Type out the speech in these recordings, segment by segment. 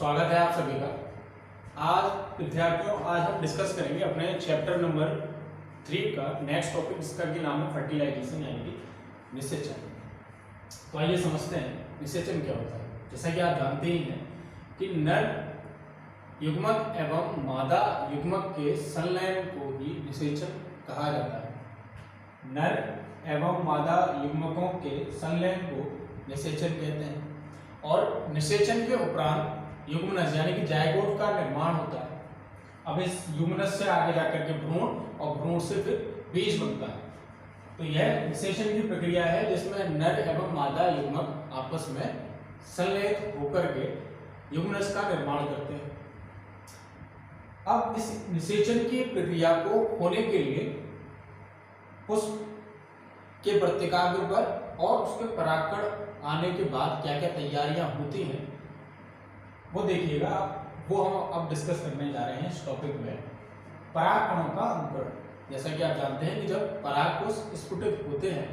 स्वागत है आप सभी का। आज विद्यार्थियों हम डिस्कस करेंगे अपने चैप्टर नंबर 3 का नेक्स्ट टॉपिक, जिसका कि नाम है फर्टिलाइजेशन यानी कि निषेचन। तो आइए समझते हैं निषेचन क्या होता है। जैसा कि आप जानते ही हैं कि नर युग्मक एवं मादा युग्मक के संलयन को ही निषेचन कहा जाता है। नर एवं मादा युग्मकों के संलयन को निषेचन कहते हैं। और निषेचन के उपरांत युग्मनज यानी कि जायगोट का निर्माण होता है। अब इस युग्मनज से आगे जाकर के भ्रूण और भ्रूण से फिर बीज बनता है। तो यह निषेचन की प्रक्रिया है जिसमें नर एवं मादा युग्मक आपस में संलयित होकर के युग्मनज का निर्माण करते हैं। अब इस निषेचन की प्रक्रिया को होने के लिए पुष्प के वर्तिकाग्र पर और उसके परागकण आने के बाद क्या क्या तैयारियां होती हैं वो देखिएगा। वो हम अब डिस्कस करने जा रहे हैं इस टॉपिक में। परागकणों का अंकुरण, जैसा कि आप जानते हैं कि जब परागकोश स्फुटित होते हैं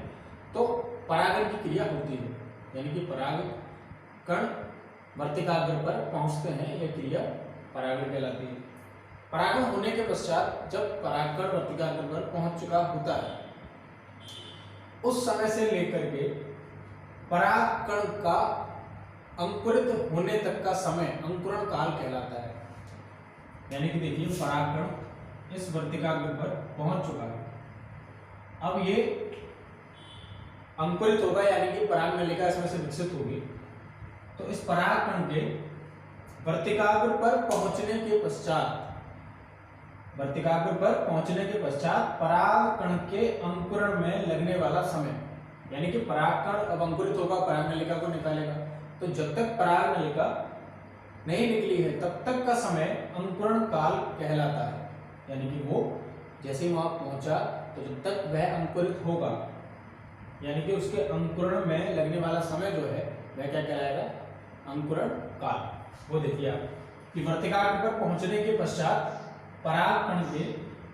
तो परागण की क्रिया होती है, यानी कि परागकण वर्तिकाग्र पर पहुंचते हैं। यह क्रिया परागण कहलाती है। परागण होने के पश्चात जब परागकण वर्तिकाग्र पर पहुंच चुका होता है उस समय से लेकर के परागकण का अंकुरित होने तक का समय अंकुरण काल कहलाता है। यानी कि देखिए परागकण इस वर्तिकाग्र पर पहुंच चुका है। अब ये अंकुरित होगा यानी कि परागनलिका इसमें से विकसित होगी। तो इस परागकण के वर्तिकाग्र पर पहुंचने के पश्चात परागकण के अंकुरण में लगने वाला समय, यानी कि परागकण अब अंकुरित होगा, परागनलिका को निकालेगा। तो जब तक परागनलिका नहीं निकली है तब तक का समय अंकुरण काल कहलाता है। यानी कि वो जैसे ही वहां पहुंचा तो जब तक वह अंकुरित होगा, यानी कि उसके अंकुरण में लगने वाला समय जो है वह क्या कहलाएगा, अंकुरण काल। वो देखिए आप कि वर्तिकाग्र पर पहुंचने के पश्चात परागकण के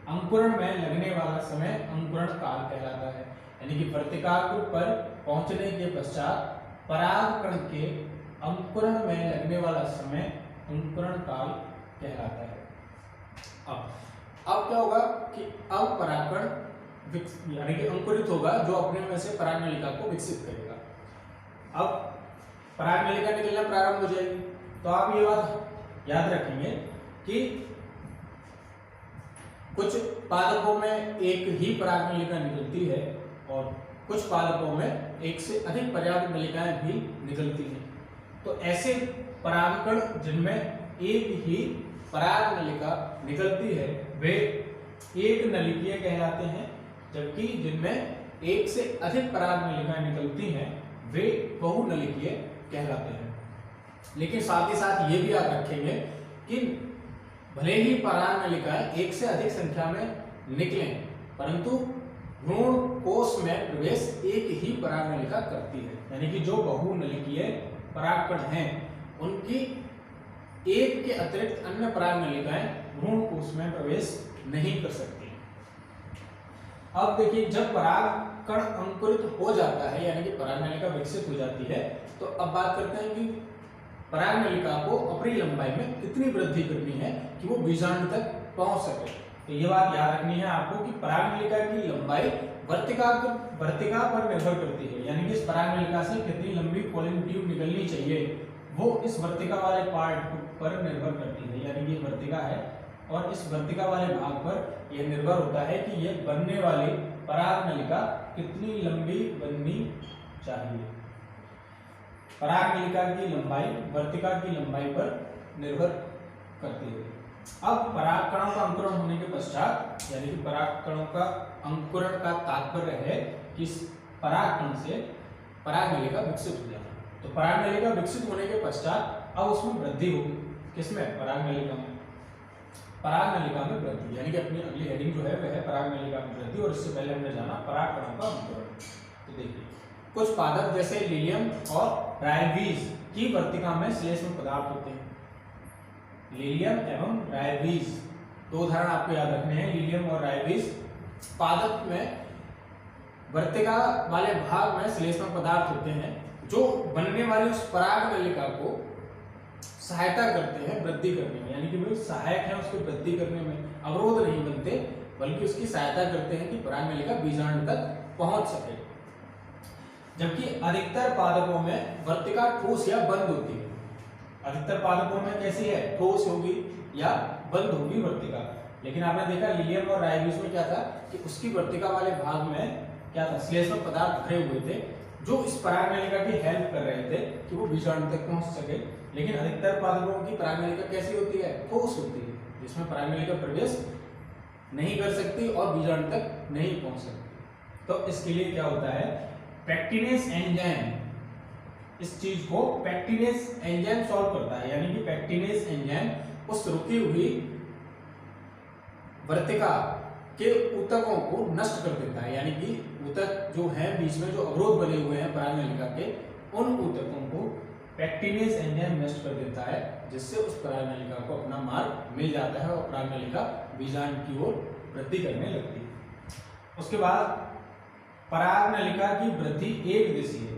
अंकुरण में लगने वाला समय अंकुरण काल कहलाता है। यानी कि वर्तिकाग्र पर पहुंचने के पश्चात परागकण के अंकुरण में लगने वाला समय अंकुरण काल कहलाता है। अब क्या होगा कि अब परागकण यानी कि अंकुरित होगा, जो अपने में से परागनलिका को विकसित करेगा। अब परागनलिका निकलना प्रारंभ हो जाएगी। तो आप ये बात याद रखेंगे कि कुछ पादपों में एक ही परागनलिका निकलती है और कुछ पादपों में एक से अधिक परागनलिकाएं भी निकलती हैं। तो ऐसे परागकण जिनमें एक ही परागनलिका निकलती है वे एक नलिकीय कहलाते हैं, जबकि जिनमें एक से अधिक परागनलिकाएं निकलती हैं वे बहुनलिकीय कहलाते हैं। लेकिन साथ ही साथ ये भी याद रखेंगे कि भले ही परागनलिकाएं एक से अधिक संख्या में निकलें, परंतु भ्रूण कोश में प्रवेश एक ही परागनलिका करती है। यानी कि जो बहुनलिकीय परागकण हैं उनकी एक के अतिरिक्त अन्य परागनलिकाएं भ्रूण कोश में प्रवेश नहीं कर सकती। अब देखिए जब परागकण अंकुरित हो जाता है यानी कि परागनलिका विकसित हो जाती है, तो अब बात करते हैं कि परागनलिका को अपनी लंबाई में कितनी वृद्धि करनी है कि वो बीजांड तक पहुंच सके। तो ये बात याद रखनी है आपको कि परागनलिका की लंबाई वर्तिका पर निर्भर करती है। यानी कि इस परागनलिका से कितनी लंबी पॉलन ट्यूब निकलनी चाहिए वो इस वर्तिका वाले पार्ट पर निर्भर करती है। यानी कि वर्तिका है और इस वर्तिका वाले भाग पर यह निर्भर होता है कि यह बनने वाली परागनलिका कितनी लंबी बननी चाहिए। परागनलिका की लंबाई वर्तिका की लंबाई पर निर्भर करती है। अब परागकणों का अंकुरण होने के पश्चात, यानी कि परागकणों का अंकुरण का तात्पर्य है कि परागकण से परागनलिका विकसित हो जाना। तो परागनलिका विकसित होने के पश्चात अब उसमें वृद्धि होगी। किसमें? परागनलिका में। परागनलिका में वृद्धि, यानी कि अपनी अगली हेडिंग जो है वह है परागनलिका में वृद्धि। और इससे पहले हमने जाना परागकणों का अंकुरण। तो देखिए कुछ पादप जैसे लिलियम और राइबीज की वर्तिका में श्लेष्म पदार्थ होते हैं। लिलियम एवं राइबीज दो उदाहरण आपको याद रखने हैं। लिलियम और राइबीज पादप में वर्तिका वाले भाग में श्लेष्म पदार्थ होते हैं जो बनने वाली उस परागनलिका को सहायता करते हैं वृद्धि करने में, यानी कि वो सहायक है उसको वृद्धि करने में, अवरोध नहीं बनते बल्कि उसकी सहायता करते हैं कि परागनलिका बीजांड तक पहुंच सके। जबकि अधिकतर पादपों में वर्तिका ठोस या बंद होती है। अधिकतर पादपों में कैसी है, ठोस होगी या बंद होगी वर्तिका। लेकिन आपने देखा लिलियम और राइबिस में क्या था कि उसकी वर्तिका वाले भाग में क्या था, श्लेष्मक पदार्थ भरे हुए थे जो इस परागनलिका की हेल्प कर रहे थे कि वो बीजाणु तक पहुंच सके। लेकिन अधिकतर पादपों की परागनलिका कैसी होती है, ठोस होती है, जिसमें परागनलिका प्रवेश नहीं कर सकती और बीजाणु तक नहीं पहुंच सकती। तो इसके लिए क्या होता है, पैक्टिनेस एंजाइम इस चीज को पैक्टिनेस एंजाइम सॉल्व करता है, यानी कि पैक्टिनेस एंजाइम उस रुकी हुई वर्तिका के ऊतकों को नष्ट कर देता है, यानी कि ऊतक जो है बीच में जो अवरोध बने हुए हैं परागनलिका के, उन ऊतकों को पैक्टिनेस एंजाइम नष्ट कर देता है, जिससे उस परागनलिका को अपना मार्ग मिल जाता है और परागनलिका बीजांड की ओर वृद्धि करने लगती है। उसके बाद परागनलिका की वृद्धि एक दिशीय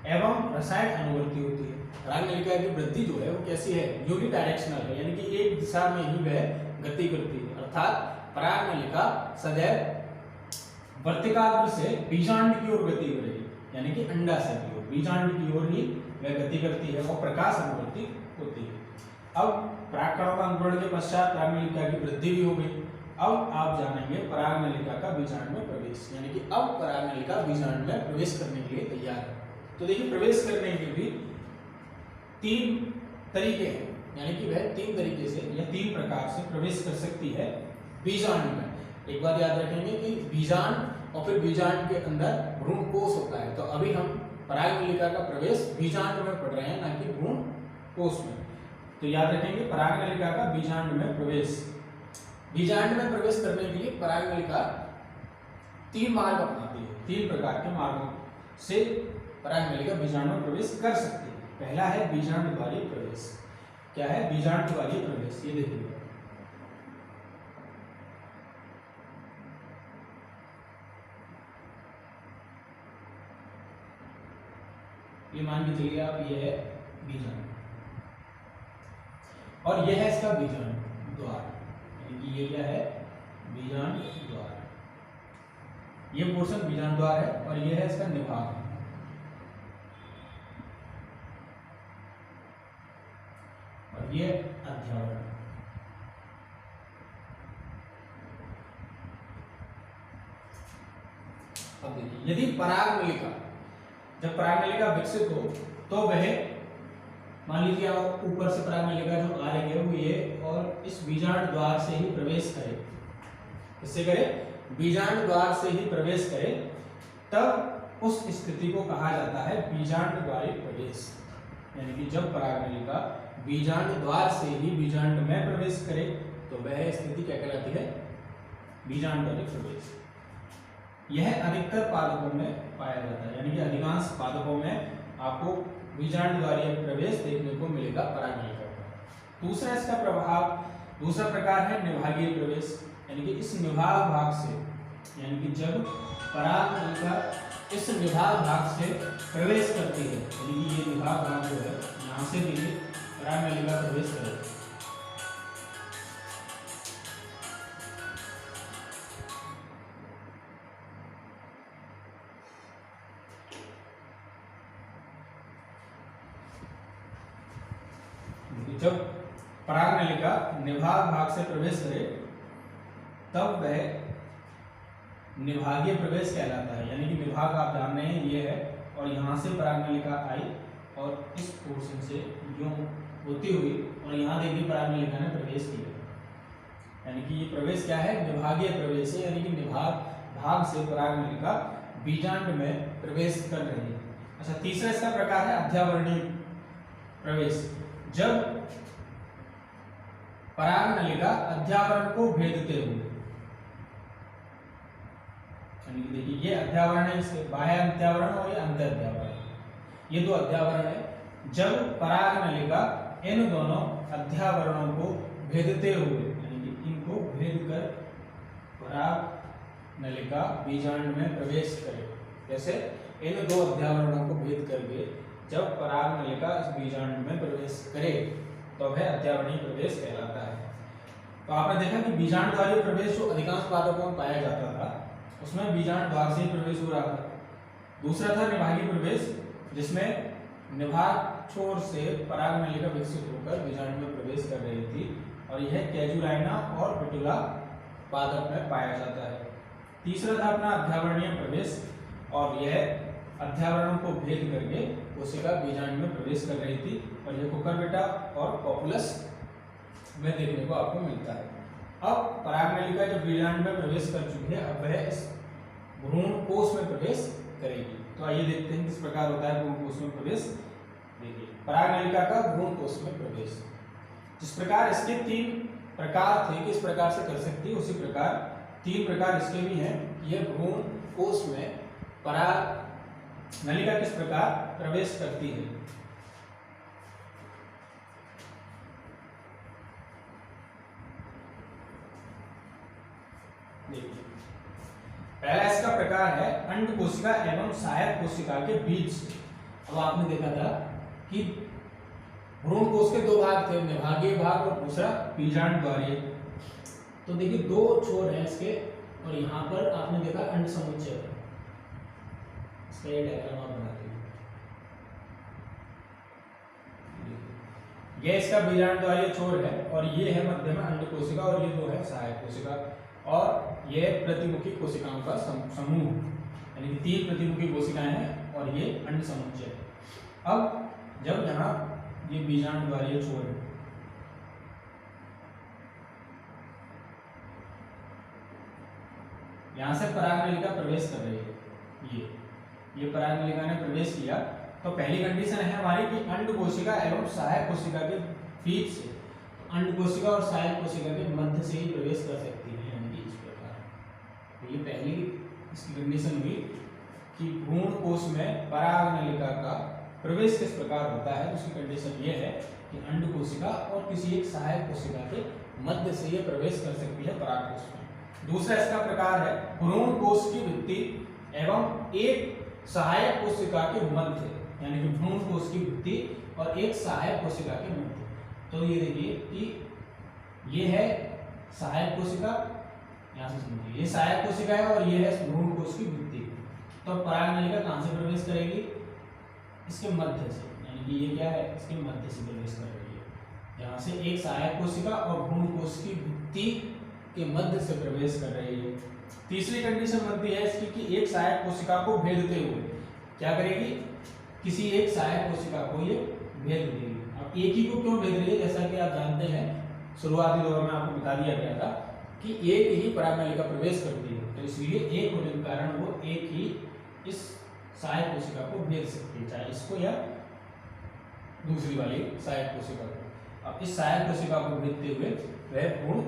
एवं रसायन अनुवर्ती होती है। परागनलिका की वृद्धि जो है वो कैसी है, यूनिडायरेक्शनल है, यानी कि एक दिशा में ही वह गति करती है। अर्थात परागनलिका सदैव वर्तिकाग्र से बीजांड की ओर गति करेगी, यानी कि अंडाशय की ओर, बीजांड की ओर ही वह गति करती है और प्रकाश अनुवर्ती होती है। अब परागकणों का अंकुरण के पश्चात परागनलिका की वृद्धि भी हो गई। अब आप जानेंगे परागनलिका का बीजांड में प्रवेश, यानी कि अब परागनलिका बीजांड में प्रवेश करने के लिए तैयार है। तो देखिए प्रवेश करने के भी तीन तरीके हैं, यानी कि वह तीन तरीके से या तीन प्रकार से प्रवेश कर सकती है बीजांड में। एक बात याद रखेंगे कि बीजांड और फिर बीजांड के अंदर भ्रूणकोश होता है। तो अभी हम परागनलिका का प्रवेश बीजांड में पढ़ रहे हैं, ना कि भ्रूणकोश में। तो याद रखेंगे परागनलिका का बीजांड में प्रवेश। बीजांड में प्रवेश करने के लिए परागनलिका तीन मार्ग अपनाती है, तीन प्रकार के मार्गों से परागनलिका बीजांड में प्रवेश कर सकती है। पहला है बीजांड द्वारी प्रवेश। क्या है बीजांड द्वारी प्रवेश, ये देखिए ये मान के चलिए आप, ये है बीजांड और यह है इसका बीजांड द्वार, यानी कि ये क्या है बीजांड द्वार, ये पोर्शन बीजांड द्वार है और ये है इसका निभाग और ये अध्यावरण। अब देखिए यदि परागनलिका, जब परागनलिका विकसित हो तो वह मान लीजिए आप ऊपर से परागनलिका जो आ रही है वो ये और इस बीजांड द्वार से ही प्रवेश करे, इससे करे बीजांड द्वार से ही प्रवेश करे, तब उस स्थिति को कहा जाता है बीजांड द्वारी प्रवेश। यानी कि जब परागनलिका बीजांड द्वार से ही बीजांड में प्रवेश करे तो वह स्थिति क्या कहलाती है, बीजांड द्वारी प्रवेश। यह अधिकतर पादपों में पाया जाता है, यानी कि अधिकांश पादपों में आपको बीजांड द्वारी प्रवेश देखने को मिलेगा परागनलिका का। दूसरा इसका प्रभाव, दूसरा प्रकार है निभागीय प्रवेश, यानी कि इस निभाग भाग से, यानी कि जब परागनलिका इस निभाग भाग से प्रवेश करती है, यानी कि ये निभाग भाग जो है यहाँ से भी परागनलिका प्रवेश करेगी। जब परागनलिका निभाग भाग से प्रवेश करे तब वह निभागीय प्रवेश कहलाता है, यानी कि निभाग आप जान रहे हैं ये है और यहाँ से परागनलिका आई और इस पोर्शन से यूं होती हुई और यहाँ देखिए परागनलिका ने प्रवेश किया, यानी कि ये प्रवेश क्या है, निभागीय प्रवेश है, यानी कि निभाग भाग से परागनलिका बीजांड में प्रवेश कर रही है। अच्छा, तीसरा इसका प्रकार है अध्यावरणीय प्रवेश। जब परागनलिका अध्यावरण को भेदते हुए, यानी कि देखिए ये अध्यावरण है, इसके बाह्य अध्यावरण और ये अंतर अध्यावरण, ये दो अध्यावरण है। जब परागनलिका इन दोनों अध्यावरणों को भेदते हुए, यानी कि इनको भेद कर परागनलिका बीजांड में प्रवेश करे, जैसे इन दो अध्यावरणों को भेद करके जब पराग नलिका इस बीजांड में प्रवेश करे तो वह अध्यावरणीय प्रवेश कहलाता है। तो आपने देखा कि बीजांड द्वारीय प्रवेश जो अधिकांश पादपों में पाया जाता था उसमें बीजांड द्वार से ही प्रवेश हो रहा था। दूसरा था निभागीय प्रवेश, जिसमें निभाग छोर से पराग नलिका विकसित होकर बीजांड में प्रवेश कर रही थी और यह कैजुलाइना और पिटुला पादप में पाया जाता है। तीसरा था अपना अध्यावरणीय प्रवेश, और यह अध्यावरणों को भेद करके कोशिका बीजांड में प्रवेश कर रही थी और यह कुकुरबिटा और पॉपुलस में देखने को आपको मिलता है। अब पराग नलिका जब बीजांड में प्रवेश कर चुकी है, अब वह इस भ्रूण कोश में प्रवेश करेगी। तो आइए देखते हैं किस प्रकार होता है भ्रूण कोश में प्रवेश। देखिए, पराग नलिका का भ्रूण कोश में प्रवेश, जिस प्रकार इसके 3 प्रकार थे, किस प्रकार से कर सकती है, उसी प्रकार 3 प्रकार इसके भी हैं। यह भ्रूण कोश में पराग नलिका किस प्रकार प्रवेश करती है। देखिए, पहला इसका प्रकार है अंड कोशिका एवं सहायक कोशिका के बीच से। अब आपने देखा था कि भ्रूण कोश के 2 भाग थे, निभागीय भाग और दूसरा बीजांड द्वारीय। तो देखिए 2 छोर हैं इसके, और यहाँ पर आपने देखा अंड समुच्चय, इसका ये डायग्राम आप बनाते हैं। ये इसका बीजांड द्वारीय छोर है और ये है मध्य में अंड कोशिका और ये 2 है सहायक कोशिका, और ये प्रतिमुखी कोशिकाओं का समूह, यानी कि 3 प्रतिमुखी कोशिकाएं हैं और ये अंड समुच्चय। अब जब यहाँ ये बीजांड द्वारीय छोर है, यहाँ से पराग नलिका प्रवेश कर रही है, ये पराग नलिका ने प्रवेश किया, तो पहली कंडीशन है हमारी कि अंड कोशिका एवं सहायक कोशिका के बीच से, अंड कोशिका और सहायक कोशिका के मध्य से ही प्रवेश कर सकती है, यानी कि इस प्रकार। तो ये पहली इसकी कंडीशन हुई कि भ्रूण कोश में पराग नलिका का प्रवेश किस प्रकार होता है। उसकी कंडीशन ये है कि अंड कोशिका और किसी एक सहायक कोशिका के मध्य से ये प्रवेश कर सकती है पराग कोश में। दूसरा इसका प्रकार है भ्रूण कोश की भित्ति एवं एक सहायक कोशिका के मध्य, यानी कि भ्रूण कोश की भित्ति और एक सहायक कोशिका के मध्य। तो ये देखिए कि ये है सहायक कोशिका, यहाँ से समझिए ये सहायक कोशिका है और ये है भ्रूण कोश की भित्ति। तो पराग नलिका कहाँ से प्रवेश करेगी, इसके मध्य से, यानी कि ये क्या है, इसके मध्य से प्रवेश कर रही है, यहाँ से एक सहायक कोशिका और भ्रूण कोश की भित्ति के मध्य से प्रवेश कर रही है। तीसरी कंडीशन बनती है इसकी कि एक सहायक कोशिका को भेदते हुए क्या करेगी, किसी एक सहायक कोशिका को ये भेद देगी। अब एक ही को क्यों भेद रही है, जैसा कि आप जानते हैं शुरुआती दौर में आपको बता दिया गया था कि एक ही पराग नलिका प्रवेश करती है, तो इसलिए एक होने के कारण वो एक ही इस सहायक कोशिका को भेद सकती है, चाहे इसको या दूसरी वाली सहायक कोशिका को। अब इस सहायक कोशिका को भेदते हुए वह भ्रूण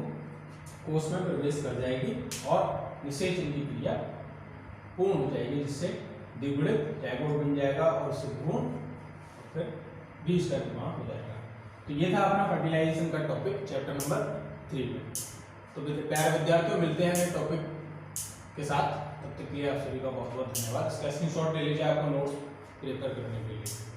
कोश में प्रवेश कर जाएगी और निषेचन की क्रिया पूर्ण हो जाएगी, जिससे द्विगुणित जैगोट बन जाएगा और उससे भ्रूण फिर बीज का निर्माण हो जाएगा। तो ये था अपना फर्टिलाइजेशन का टॉपिक चैप्टर नंबर 3 में। तो प्यारे विद्यार्थियों, मिलते हैं नए टॉपिक के साथ, तब तक के लिए आप सभी का बहुत बहुत धन्यवाद। इसका स्क्रीनशॉट ले लीजिए आपको नोट्स प्रिपेयर करने के लिए।